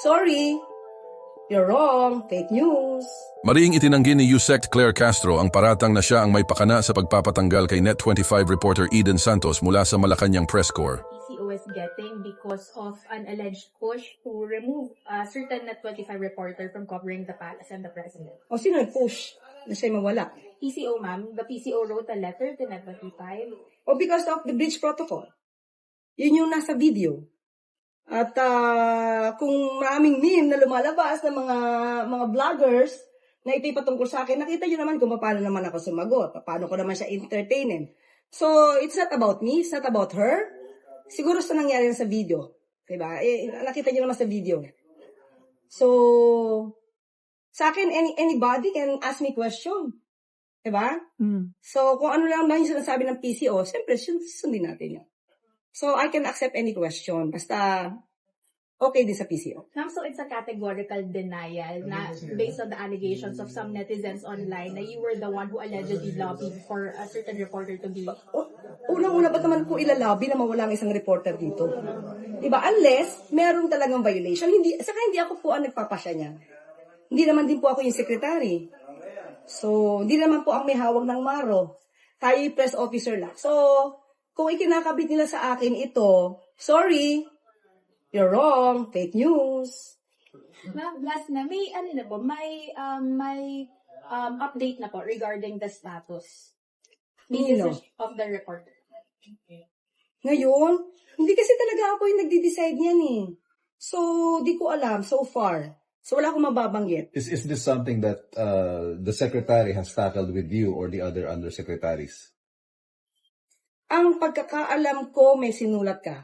Sorry, you're wrong. Fake news. Mariing itinanggi ni Yusek Claire Castro ang paratang na siya ang may pakana sa pagpapatanggal kay Net25 reporter Eden Santos mula sa Malacanang Press Corps. PCO is getting because of an alleged push to remove a certain Net25 reporter from covering the palace and the president. O sino nag-push na siya mawala? PCO, ma'am. The PCO wrote a letter to Net25. O because of the breach protocol. Yun yung nasa video. At kung maraming meme na lumalabas ng mga vloggers na ito'y patungkol sa akin, nakita nyo naman kung paano naman ako sumagot, paano ko naman siya entertainin. So, it's not about me, it's not about her. Siguro sa nangyari sa video. Diba? Nakita nyo naman sa video. So, sa akin, anybody can ask me question. Diba? So, kung ano lang yung sinasabi ng PCO, siyempre, sundin natin yan. So, I can accept any question. Basta, okay din sa PCO. Ma'am, so it's a categorical denial na based on the allegations of some netizens online na you were the one who allegedly lobbied for a certain reporter to be... Unang-una, ba't naman po ilalabi na mawala ang isang reporter dito? Diba? Unless, meron talagang violation. Saka hindi ako po ang nagpapasya niya. Hindi naman din po ako yung secretary. So, hindi naman po ang may hawak ng maro. Tayo yung press officer lang. So, kung ikinakabit nila sa akin ito, sorry, you're wrong, fake news. Ma'am, last na, may update na po regarding the status of the reporter. Ngayon, hindi kasi talaga ako yung nagde-decide niyan eh. So, di ko alam so far. So, wala akong mababanggit. Is this something that the secretary has tackled with you or the other undersecretaries? Ang pagkakaalam ko, may sinulat ka.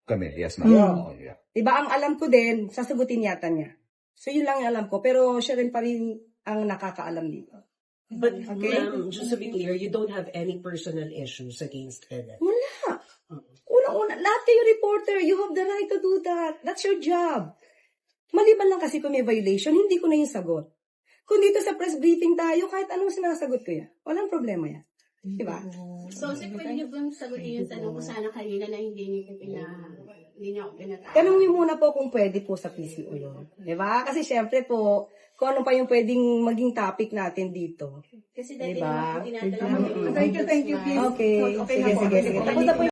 Kami, yes ma'am. Yeah. Oh, yeah. Diba, ang alam ko din, sasagutin yata niya. So, yun lang yung alam ko. Pero siya rin pa rin ang nakakaalam dito. But, Okay. just to be clear, you don't have any personal issues against her. Wala. Unang-una, lahat kayo reporter, you have the right to do that. That's your job. Maliban lang kasi kung may violation, hindi ko na yung sagot. Kung dito sa press briefing tayo, kahit anong sinasagot ko yan, walang problema yan. Diba? So, pwede niyo bang sagutin yung tanong ko sana kanina na hindi niyo ako pinatawag? Tanungin muna po kung pwede po sa PCO yun. Diba? Kasi syempre po, kung ano pa yung pwedeng maging topic natin dito. Kasi dati Diba? naman po tinatanong. Thank you, please. Okay. Sige.